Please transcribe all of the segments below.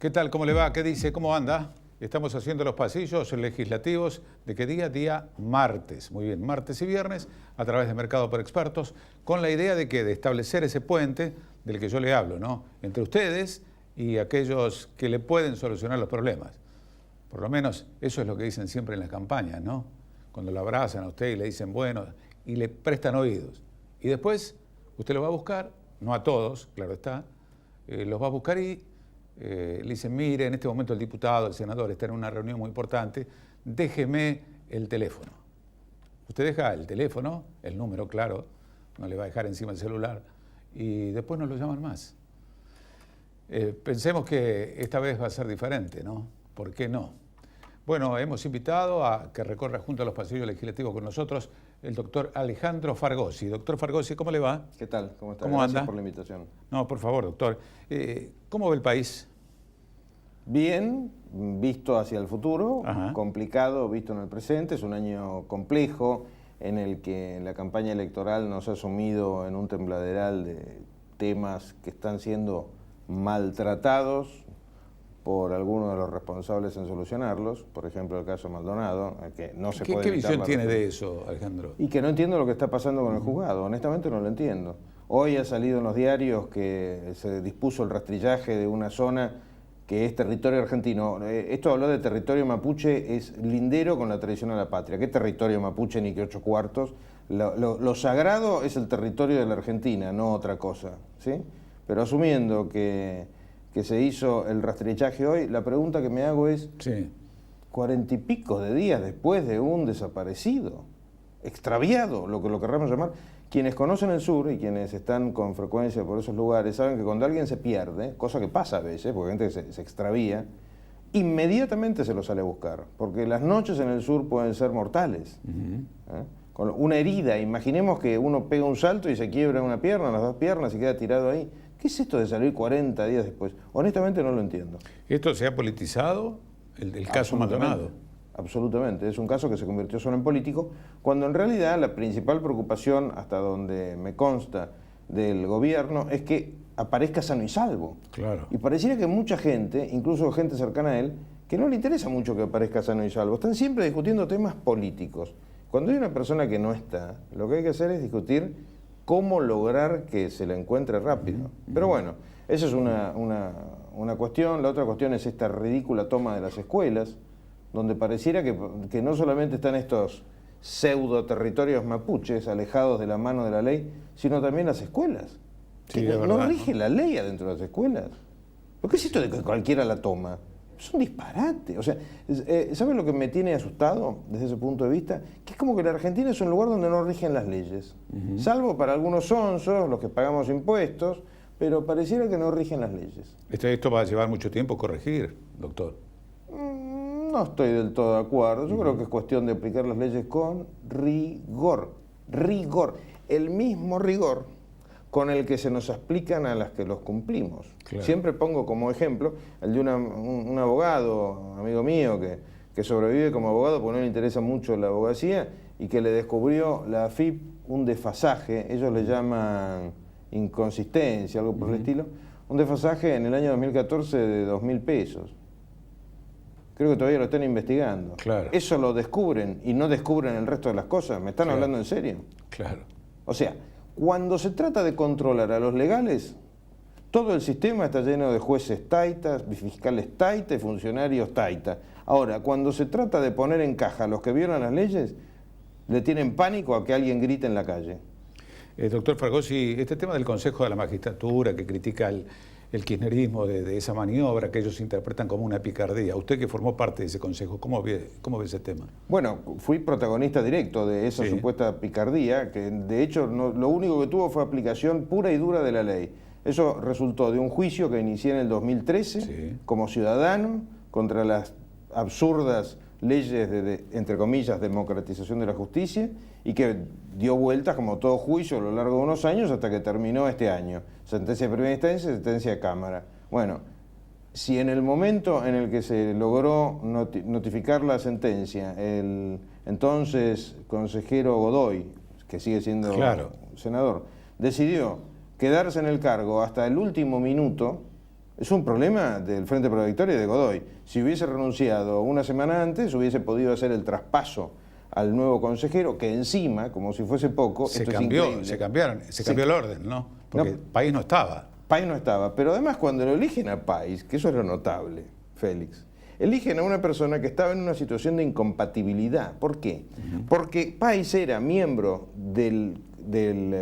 ¿Qué tal? ¿Cómo le va? ¿Qué dice? ¿Cómo anda? Estamos haciendo los pasillos legislativos. ¿De qué día? Día martes. Muy bien, martes y viernes, a través de Mercado por Expertos, con la idea de que de establecer ese puente del que yo le hablo, ¿no? Entre ustedes y aquellos que le pueden solucionar los problemas. Por lo menos eso es lo que dicen siempre en las campañas, ¿no? Cuando lo abrazan a usted y le dicen bueno, y le prestan oídos. Y después usted lo va a buscar, no a todos, claro está, los va a buscar y le dicen, mire, en este momento el diputado, el senador está en una reunión muy importante, déjeme el teléfono. Usted deja el teléfono, el número, claro, no le va a dejar encima el celular, y después no lo llaman más. Pensemos que esta vez va a ser diferente, ¿no? ¿Por qué no? Bueno, hemos invitado a que recorra junto a los pasillos legislativos con nosotros el doctor Alejandro Fargosi. Doctor Fargosi, ¿cómo le va? ¿Qué tal? ¿Cómo está? ¿Cómo Gracias anda? por la invitación. No, por favor, doctor. ¿Cómo ve el país? Bien, visto hacia el futuro, Ajá. complicado visto en el presente. Es un año complejo en el que la campaña electoral nos ha sumido en un tembladeral de temas que están siendo maltratados por algunos de los responsables en solucionarlos, por ejemplo el caso Maldonado, que no se puede ¿Qué evitar visión la tiene respuesta. de eso, Alejandro? Y que no entiendo lo que está pasando con el juzgado, honestamente no lo entiendo. Hoy ha salido en los diarios que se dispuso el rastrillaje de una zona que es territorio argentino. Esto habló de territorio mapuche, es lindero con la tradición de la patria. ¿Qué territorio mapuche ni que 8 cuartos? Lo sagrado es el territorio de la Argentina, no otra cosa, ¿sí? Pero asumiendo que se hizo el rastrillaje hoy, la pregunta que me hago es, Sí. 40 y pico de días después de un desaparecido, extraviado, lo que lo querramos llamar, quienes conocen el sur y quienes están con frecuencia por esos lugares saben que cuando alguien se pierde, cosa que pasa a veces, porque gente se extravía, inmediatamente se lo sale a buscar, porque las noches en el sur pueden ser mortales. Con una herida, imaginemos que uno pega un salto y se quiebra una pierna, las dos piernas y queda tirado ahí. ¿Qué es esto de salir 40 días después? Honestamente no lo entiendo. ¿Esto se ha politizado? El caso Maldonado. Absolutamente, es un caso que se convirtió solo en político, cuando en realidad la principal preocupación, hasta donde me consta, del gobierno es que aparezca sano y salvo. Claro. Y pareciera que mucha gente, incluso gente cercana a él, que no le interesa mucho que aparezca sano y salvo, están siempre discutiendo temas políticos. Cuando hay una persona que no está, lo que hay que hacer es discutir cómo lograr que se la encuentre rápido. Pero bueno, esa es una cuestión. La otra cuestión es esta ridícula toma de las escuelas, donde pareciera que no solamente están estos pseudo territorios mapuches alejados de la mano de la ley, sino también las escuelas. Sí, Que de no verdad, rige la ley adentro de las escuelas. ¿Por qué es esto de que cualquiera la toma? Es un disparate. O sea, ¿saben lo que me tiene asustado desde ese punto de vista? Que es como que la Argentina es un lugar donde no rigen las leyes. Salvo para algunos sonsos, los que pagamos impuestos, pero pareciera que no rigen las leyes. Esto va a llevar mucho tiempo corregir, doctor. No estoy del todo de acuerdo. Yo creo que es cuestión de aplicar las leyes con rigor. Rigor. El mismo rigor con el que se nos aplican a las que los cumplimos. Claro. Siempre pongo como ejemplo el de un abogado, amigo mío, que sobrevive como abogado porque no le interesa mucho la abogacía y que le descubrió la AFIP un desfasaje, ellos le llaman inconsistencia, algo por el estilo, un desfasaje en el año 2014 de 2.000 pesos. Creo que todavía lo están investigando. Claro. Eso lo descubren y no descubren el resto de las cosas. ¿Me están hablando en serio? Claro. O sea, cuando se trata de controlar a los legales, todo el sistema está lleno de jueces taitas, fiscales taitas y funcionarios taitas. Ahora, cuando se trata de poner en caja a los que violan las leyes, le tienen pánico a que alguien grite en la calle. Doctor Fargosi, este tema del Consejo de la Magistratura que critica el kirchnerismo de esa maniobra que ellos interpretan como una picardía, usted que formó parte de ese consejo, ¿cómo ve ese tema? Bueno, fui protagonista directo de esa supuesta picardía, que de hecho lo único que tuvo fue aplicación pura y dura de la ley. Eso resultó de un juicio que inicié en el 2013 como ciudadano contra las absurdas leyes de, entre comillas, democratización de la justicia y que dio vueltas como todo juicio a lo largo de unos años hasta que terminó este año. Sentencia de primera instancia, sentencia de Cámara. Bueno, si en el momento en el que se logró notificar la sentencia, el entonces consejero Godoy, que sigue siendo senador, decidió quedarse en el cargo hasta el último minuto, Es un problema del Frente para la Victoria y de Godoy. Si hubiese renunciado una semana antes, hubiese podido hacer el traspaso al nuevo consejero, que encima, como si fuese poco, se cambió el orden, ¿no? Porque no, País no estaba. País no estaba, pero además cuando lo eligen a País, que eso es lo notable, Félix, eligen a una persona que estaba en una situación de incompatibilidad. ¿Por qué? Porque País era miembro del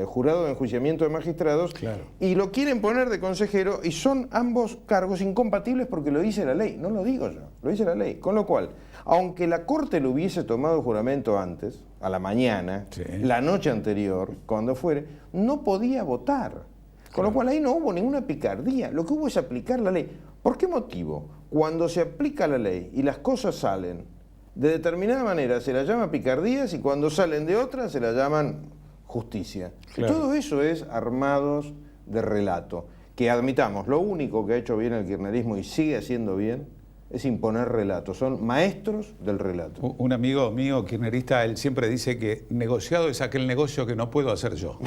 jurado de enjuiciamiento de magistrados, claro, y lo quieren poner de consejero y son ambos cargos incompatibles porque lo dice la ley, no lo digo yo, lo dice la ley. Con lo cual, aunque la Corte le hubiese tomado juramento antes, a la mañana, sí, la noche anterior, cuando fuere, no podía votar. Con lo cual ahí no hubo ninguna picardía, lo que hubo es aplicar la ley. ¿Por qué motivo? Cuando se aplica la ley y las cosas salen de determinada manera se las llama picardías y cuando salen de otra se las llaman justicia. Claro. Y todo eso es armados de relato. Que admitamos, lo único que ha hecho bien el kirchnerismo y sigue haciendo bien es imponer relatos. Son maestros del relato. Un amigo mío kirchnerista, él siempre dice que negociado es aquel negocio que no puedo hacer yo.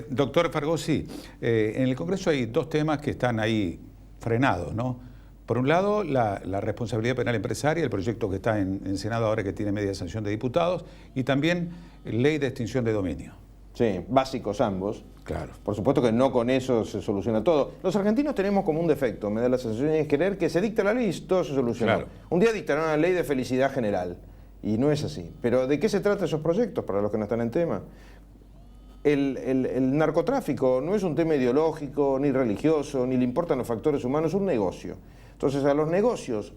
Doctor Fargosi, en el Congreso hay dos temas que están ahí frenados, ¿no? Por un lado, la responsabilidad penal empresaria, el proyecto que está en Senado ahora que tiene media sanción de diputados, y también ley de extinción de dominio. Sí, básicos ambos. Claro. Por supuesto que no con eso se soluciona todo. Los argentinos tenemos como un defecto, me da la sensación de querer que se dicta la ley y todo se soluciona. Claro. Un día dictarán una ley de felicidad general, y no es así. Pero ¿de qué se tratan esos proyectos para los que no están en tema? El narcotráfico no es un tema ideológico, ni religioso, ni le importan los factores humanos, es un negocio. Entonces a los negocios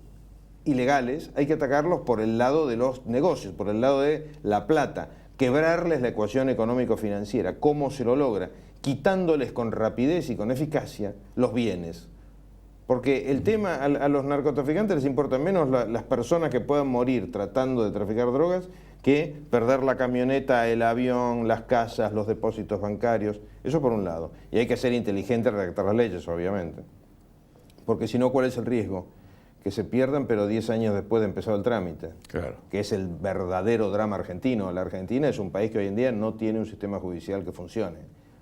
ilegales hay que atacarlos por el lado de los negocios, por el lado de la plata, quebrarles la ecuación económico-financiera. ¿Cómo se lo logra? Quitándoles con rapidez y con eficacia los bienes. Porque el tema, a los narcotraficantes les importan menos las personas que puedan morir tratando de traficar drogas que perder la camioneta, el avión, las casas, los depósitos bancarios. Eso por un lado. Y hay que ser inteligente al redactar las leyes, obviamente. Porque si no, ¿cuál es el riesgo? Que se pierdan, pero 10 años después de empezar el trámite. Claro. Que es el verdadero drama argentino. La Argentina es un país que hoy en día no tiene un sistema judicial que funcione.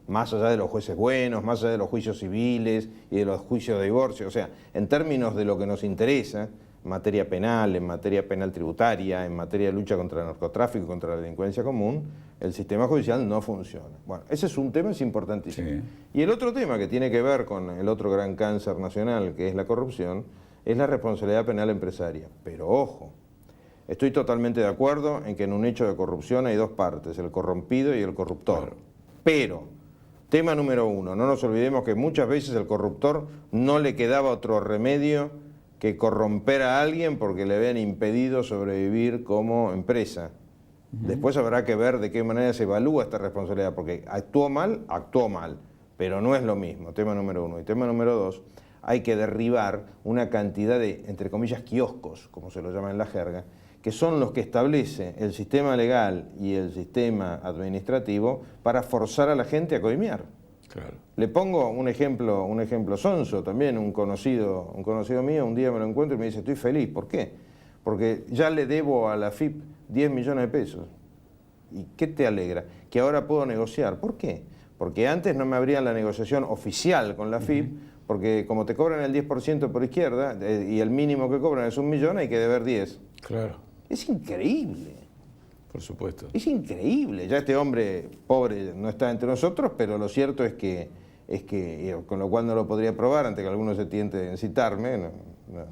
Más allá de los jueces buenos, más allá de los juicios civiles y de los juicios de divorcio. O sea, en términos de lo que nos interesa, en materia penal, en materia penal tributaria, en materia de lucha contra el narcotráfico, contra la delincuencia común, el sistema judicial no funciona. Bueno, ese es un tema, es importantísimo. Sí. Y el otro tema que tiene que ver con el otro gran cáncer nacional, que es la corrupción, es la responsabilidad penal empresaria. Pero ojo, estoy totalmente de acuerdo en que en un hecho de corrupción hay dos partes, el corrompido y el corruptor. Claro. Pero, tema número uno, no nos olvidemos que muchas veces el corruptor no le quedaba otro remedio que corromper a alguien porque le habían impedido sobrevivir como empresa. Después habrá que ver de qué manera se evalúa esta responsabilidad, porque actuó mal, pero no es lo mismo, tema número uno. Y tema número dos, hay que derribar una cantidad de, entre comillas, kioscos, como se lo llama en la jerga, que son los que establece el sistema legal y el sistema administrativo para forzar a la gente a coimear. Claro. Le pongo un ejemplo sonso, también un conocido mío, un día me lo encuentro y me dice, estoy feliz, ¿por qué? Porque ya le debo a la AFIP 10 millones de pesos. ¿Y qué te alegra? Que ahora puedo negociar. ¿Por qué? Porque antes no me abrían la negociación oficial con la AFIP, porque como te cobran el 10% por izquierda y el mínimo que cobran es 1 millón, hay que deber 10. Claro. Es increíble. Por supuesto. Es increíble. Ya este hombre pobre no está entre nosotros, pero lo cierto es que con lo cual no lo podría probar, ante que algunos se tienten citarme,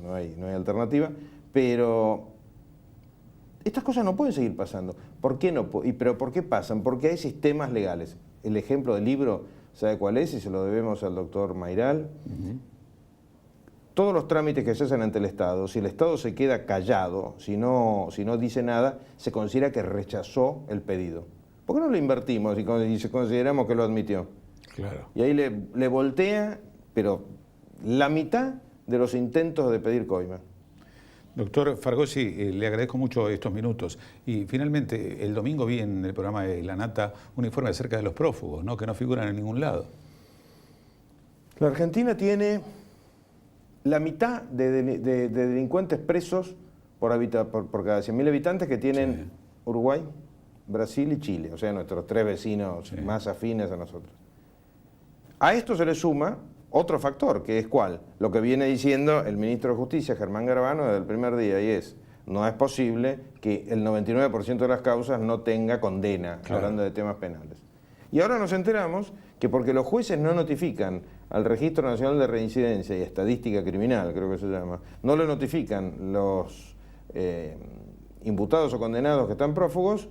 no hay alternativa, pero estas cosas no pueden seguir pasando. ¿Por qué no? ¿Pero por qué pasan? Porque hay sistemas legales. El ejemplo del libro, ¿sabe cuál es? Y se lo debemos al doctor Mayral. Todos los trámites que se hacen ante el Estado, si el Estado se queda callado, si no dice nada, se considera que rechazó el pedido. ¿Por qué no lo invertimos y consideramos que lo admitió? Claro. Y ahí le voltea, pero la mitad de los intentos de pedir coima. Doctor Fargosi, le agradezco mucho estos minutos. Y finalmente, el domingo vi en el programa de La Nata un informe acerca de los prófugos, ¿no? Que no figuran en ningún lado. La Argentina tiene la mitad de delincuentes presos por cada 100.000 habitantes que tienen Uruguay, Brasil y Chile, o sea, nuestros 3 vecinos más afines a nosotros. A esto se le suma otro factor, que es ¿cuál? Lo que viene diciendo el ministro de Justicia, Germán Garabano, desde el primer día, y es: no es posible que el 99% de las causas no tenga condena, claro, hablando de temas penales. Y ahora nos enteramos que porque los jueces no notifican al Registro Nacional de Reincidencia y Estadística Criminal, creo que se llama, no le notifican los imputados o condenados que están prófugos,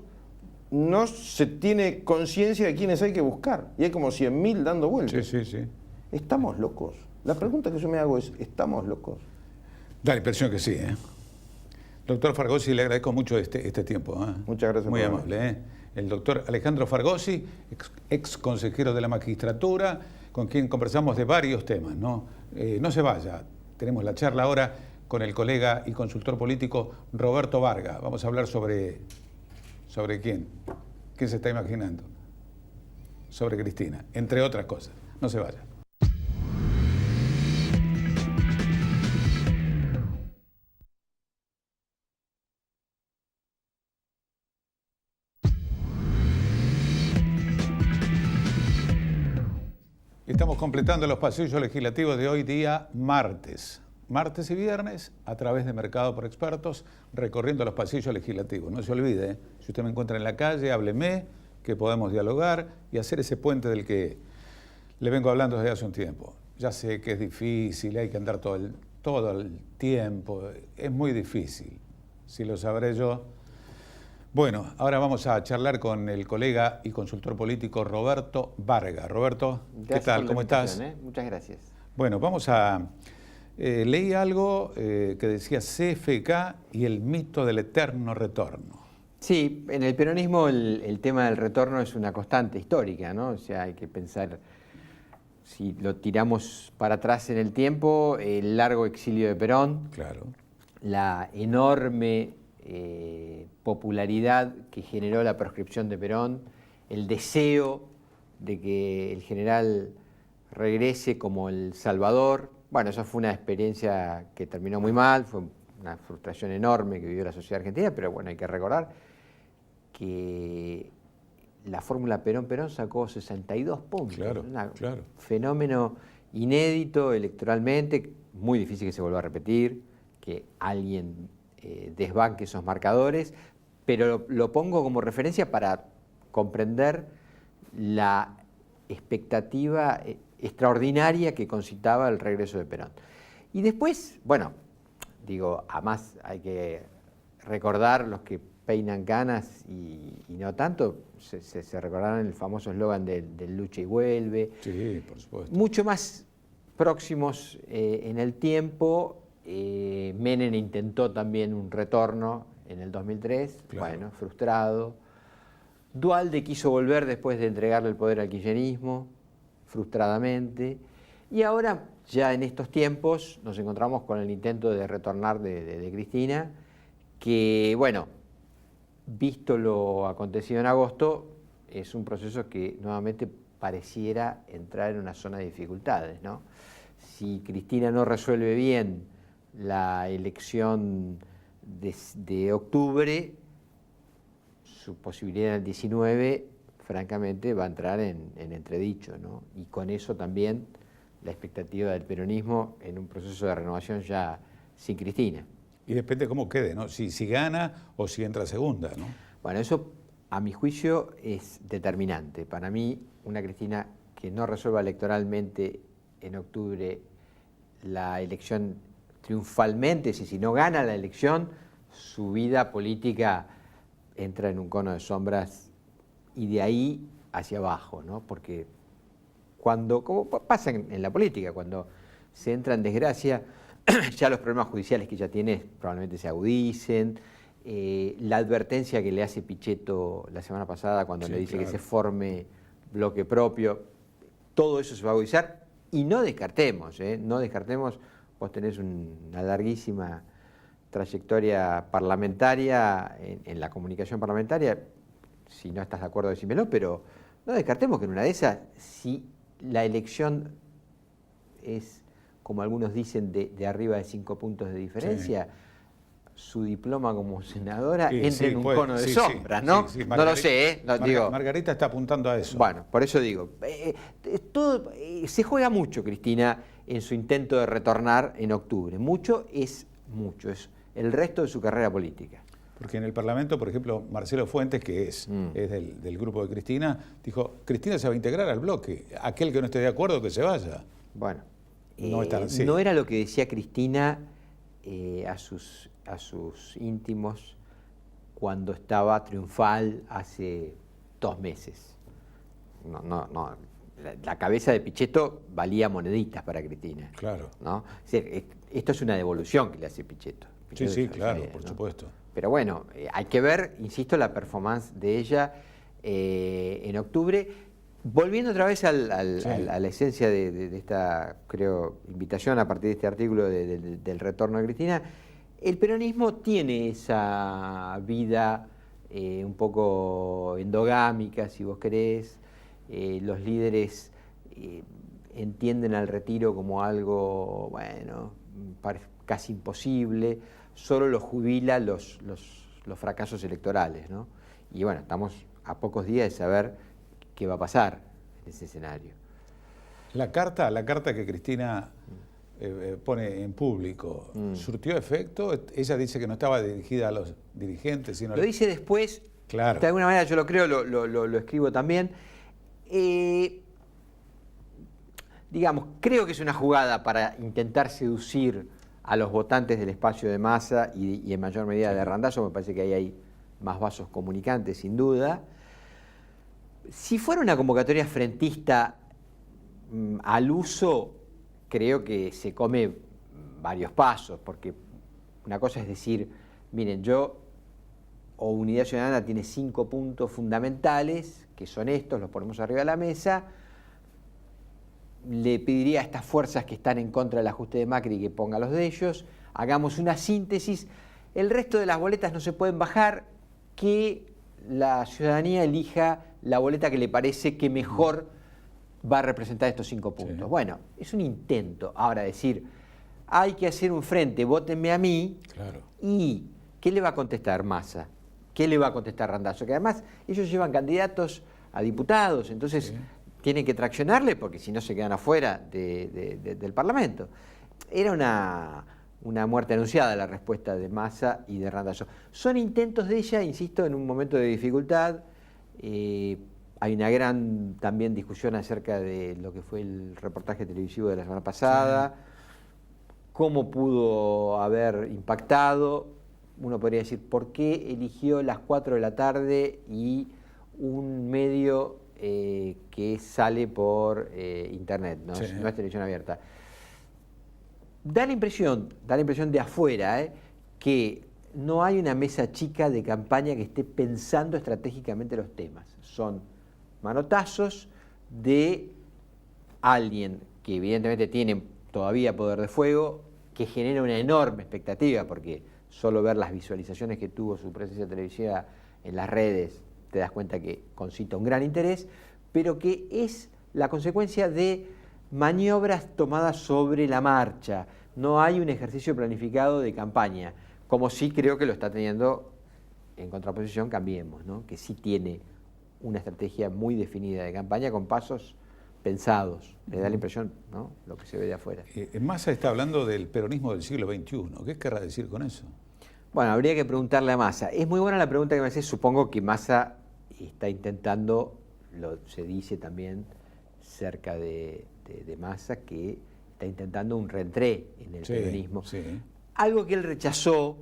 no se tiene conciencia de quiénes hay que buscar. Y hay como 100.000 dando vueltas. Sí, sí, sí. ¿Estamos locos? La pregunta que yo me hago es, ¿estamos locos? Da la impresión que sí, ¿eh? Doctor Fargosi, le agradezco mucho este tiempo. Muchas gracias. Muy amable. El doctor Alejandro Fargosi, ex consejero de la magistratura, con quien conversamos de varios temas, ¿no? No se vaya, tenemos la charla ahora con el colega y consultor político Roberto Varga. Vamos a hablar sobre quién. ¿Quién se está imaginando? Sobre Cristina, entre otras cosas. No se vaya. Estamos completando los pasillos legislativos de hoy, día martes. Martes y viernes, a través de Mercado por Expertos, recorriendo los pasillos legislativos. No se olvide, si usted me encuentra en la calle, hábleme, que podemos dialogar y hacer ese puente del que le vengo hablando desde hace un tiempo. Ya sé que es difícil, hay que andar todo el tiempo, es muy difícil, si lo sabré yo. Bueno, ahora vamos a charlar con el colega y consultor político Roberto Varga. Roberto, ¿qué tal? ¿Cómo estás? Muchas gracias. Bueno, vamos a... leí algo que decía CFK y el mito del eterno retorno. Sí, en el peronismo el tema del retorno es una constante histórica, ¿no? O sea, hay que pensar, si lo tiramos para atrás en el tiempo, el largo exilio de Perón, claro, la enorme popularidad que generó la proscripción de Perón, el deseo de que el general regrese como el Salvador. Bueno, eso fue una experiencia que terminó muy mal, fue una frustración enorme que vivió la sociedad argentina, pero bueno, hay que recordar que la fórmula Perón-Perón sacó 62 puntos. Claro, un fenómeno inédito electoralmente, muy difícil que se vuelva a repetir, que alguien desbanque esos marcadores, pero lo pongo como referencia para comprender la expectativa extraordinaria que concitaba el regreso de Perón. Y después, bueno, digo, además hay que recordar, los que peinan canas y no tanto, se recordarán el famoso eslogan del lucha y vuelve. Sí, por supuesto. Mucho más próximos en el tiempo, Menem intentó también un retorno en el 2003, claro, bueno, frustrado. Duhalde quiso volver después de entregarle el poder al kirchnerismo, frustradamente. Y ahora, ya en estos tiempos, nos encontramos con el intento de retornar de Cristina, que, bueno, visto lo acontecido en agosto, es un proceso que nuevamente pareciera entrar en una zona de dificultades, ¿no? Si Cristina no resuelve bien la elección de octubre, su posibilidad en el 19, francamente, va a entrar en entredicho, ¿no? Y con eso también la expectativa del peronismo en un proceso de renovación ya sin Cristina. Y depende cómo quede, ¿no? Si gana o si entra segunda, ¿no? Bueno, eso a mi juicio es determinante. Para mí, una Cristina que no resuelva electoralmente en octubre la elección triunfalmente, si no gana la elección, su vida política entra en un cono de sombras y de ahí hacia abajo, ¿no? Porque como pasa en la política, cuando se entra en desgracia, ya los problemas judiciales que ya tiene probablemente se agudicen. La advertencia que le hace Pichetto la semana pasada cuando le dice, claro, que se forme bloque propio, todo eso se va a agudizar. Y no descartemos, vos tenés una larguísima trayectoria parlamentaria en la comunicación parlamentaria, si no estás de acuerdo decímelo, pero no descartemos que en una de esas, si la elección es, como algunos dicen, de arriba de 5 puntos de diferencia, su diploma como senadora Sí, entre en un cono de sombras, ¿no? Sí, no lo sé, ¿eh? Digo, Margarita está apuntando a eso. bueno, por eso digo, se juega mucho, Cristina, en su intento de retornar en octubre. Mucho es el resto de su carrera política. Porque en el Parlamento, por ejemplo, Marcelo Fuentes, que es del grupo de Cristina, dijo, Cristina se va a integrar al bloque. Aquel que no esté de acuerdo, que se vaya. Bueno, no es tan así. No era lo que decía Cristina a sus íntimos cuando estaba triunfal hace 2 meses. No. La cabeza de Pichetto valía moneditas para Cristina. Claro. ¿No? Es decir, esto es una devolución que le hace Pichetto. Sí, claro, por supuesto. Pero bueno, hay que ver, insisto, la performance de ella en octubre. Volviendo otra vez a la esencia de esta, creo, invitación a partir de este artículo del retorno de Cristina, el peronismo tiene esa vida un poco endogámica, si vos querés. Los líderes entienden al retiro como algo, bueno, casi imposible. Solo los jubila los fracasos electorales, ¿no? Y bueno, estamos a pocos días de saber qué va a pasar en ese escenario. La carta que Cristina pone en público, ¿surtió efecto? Ella dice que no estaba dirigida a los dirigentes, sino... Lo dice después, claro. De alguna manera yo lo creo, lo escribo también. Digamos, creo que es una jugada para intentar seducir a los votantes del espacio de Massa y en mayor medida de Randazzo. Me parece que ahí hay más vasos comunicantes, sin duda. Si fuera una convocatoria frentista al uso, creo que se come varios pasos, porque una cosa es decir, miren, Unidad Ciudadana tiene 5 puntos fundamentales, que son estos, los ponemos arriba de la mesa. Le pediría a estas fuerzas que están en contra del ajuste de Macri que ponga los de ellos, hagamos una síntesis, el resto de las boletas no se pueden bajar, que la ciudadanía elija la boleta que le parece que mejor va a representar estos 5 puntos. Sí. Bueno, es un intento. Ahora decir, hay que hacer un frente, vótenme a mí, claro. ¿Y qué le va a contestar Massa? ¿Qué le va a contestar Randazzo? Que además ellos llevan candidatos a diputados, entonces... Sí. Tienen que traccionarle porque si no se quedan afuera del Parlamento. Era una muerte anunciada la respuesta de Massa y de Randazzo. Son intentos de ella, insisto, en un momento de dificultad. Hay una gran también discusión acerca de lo que fue el reportaje televisivo de la semana pasada, cómo pudo haber impactado. Uno podría decir, ¿por qué eligió las 4 de la tarde y un medio que sale por internet, no es televisión abierta? Da la impresión de afuera que no hay una mesa chica de campaña que esté pensando estratégicamente los temas. Son manotazos de alguien que evidentemente tiene todavía poder de fuego, que genera una enorme expectativa, porque solo ver las visualizaciones que tuvo su presencia televisiva en las redes te das cuenta que concita un gran interés, pero que es la consecuencia de maniobras tomadas sobre la marcha. No hay un ejercicio planificado de campaña, como sí creo que lo está teniendo en contraposición Cambiemos, ¿no? Que sí tiene una estrategia muy definida de campaña con pasos pensados. Le da la impresión, ¿no?, lo que se ve de afuera. Massa está hablando del peronismo del siglo XXI. ¿Qué querrá decir con eso? Bueno, habría que preguntarle a Massa. Es muy buena la pregunta que me hace. Supongo que Massa está intentando, se dice también cerca de Massa, que está intentando un reentré en el peronismo. Sí. Algo que él rechazó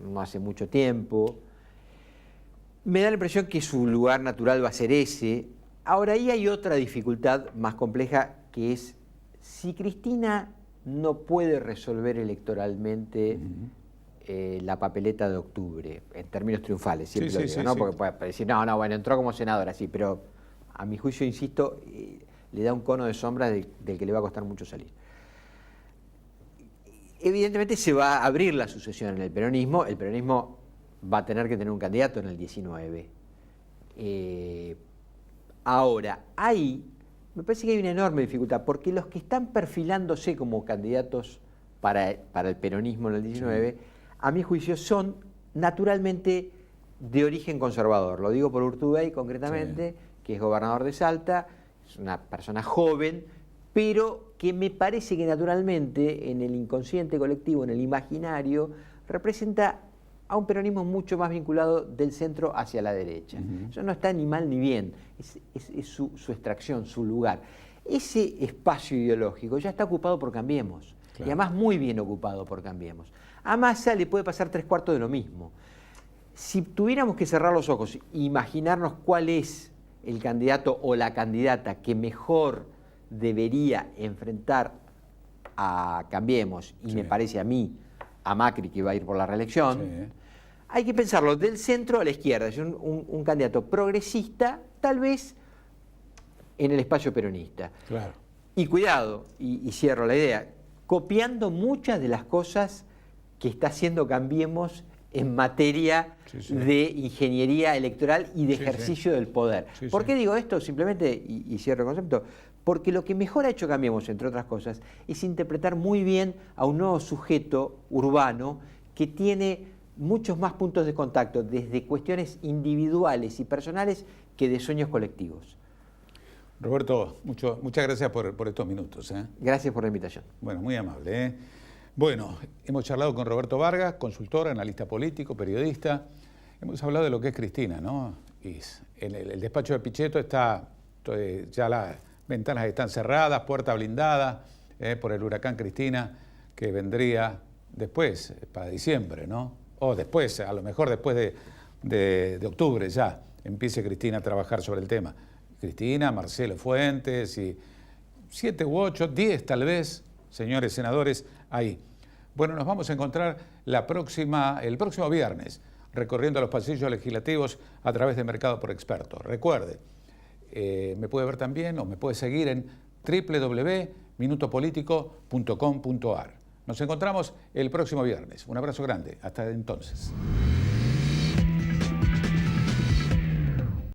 no hace mucho tiempo. Me da la impresión que su lugar natural va a ser ese. Ahora, ahí hay otra dificultad más compleja, que es si Cristina no puede resolver electoralmente la papeleta de octubre, en términos triunfales, siempre lo digo, ¿no? Porque puede decir, bueno, entró como senadora, sí, pero a mi juicio, insisto, le da un cono de sombra del que le va a costar mucho salir. Evidentemente se va a abrir la sucesión en el peronismo va a tener que tener un candidato en el 19. Ahora, me parece que hay una enorme dificultad, porque los que están perfilándose como candidatos para el peronismo en el 19, a mi juicio, son naturalmente de origen conservador. Lo digo por Urtubey concretamente, que es gobernador de Salta, es una persona joven, pero que me parece que naturalmente en el inconsciente colectivo, en el imaginario, representa a un peronismo mucho más vinculado del centro hacia la derecha. Eso no está ni mal ni bien, es su extracción, su lugar. Ese espacio ideológico ya está ocupado por Cambiemos, y además muy bien ocupado por Cambiemos. A Massa le puede pasar 3/4 de lo mismo. Si tuviéramos que cerrar los ojos e imaginarnos cuál es el candidato o la candidata que mejor debería enfrentar a Cambiemos, y me parece a mí, a Macri, que va a ir por la reelección, hay que pensarlo del centro a la izquierda, es un candidato progresista, tal vez en el espacio peronista. Claro. Y cuidado, y cierro la idea, copiando muchas de las cosas que está haciendo Cambiemos en materia de ingeniería electoral y de ejercicio del poder. ¿Por qué digo esto? Simplemente, y cierro el concepto, porque lo que mejor ha hecho Cambiemos, entre otras cosas, es interpretar muy bien a un nuevo sujeto urbano que tiene muchos más puntos de contacto desde cuestiones individuales y personales que de sueños colectivos. Roberto, muchas gracias por estos minutos. Gracias por la invitación. Bueno, muy amable. Bueno, hemos charlado con Roberto Vargas, consultor, analista político, periodista. Hemos hablado de lo que es Cristina, ¿no? Y en el despacho de Pichetto está, ya las ventanas están cerradas, puerta blindada por el huracán Cristina, que vendría después, para diciembre, ¿no? O después, a lo mejor después de octubre ya, empiece Cristina a trabajar sobre el tema. Cristina, Marcelo Fuentes y 7 u 8, 10 tal vez, señores senadores, ahí. Bueno, nos vamos a encontrar el próximo viernes, recorriendo los pasillos legislativos a través de Mercado por Expertos. Recuerde, me puede ver también o me puede seguir en www.minutopolitico.com.ar. Nos encontramos el próximo viernes. Un abrazo grande. Hasta entonces.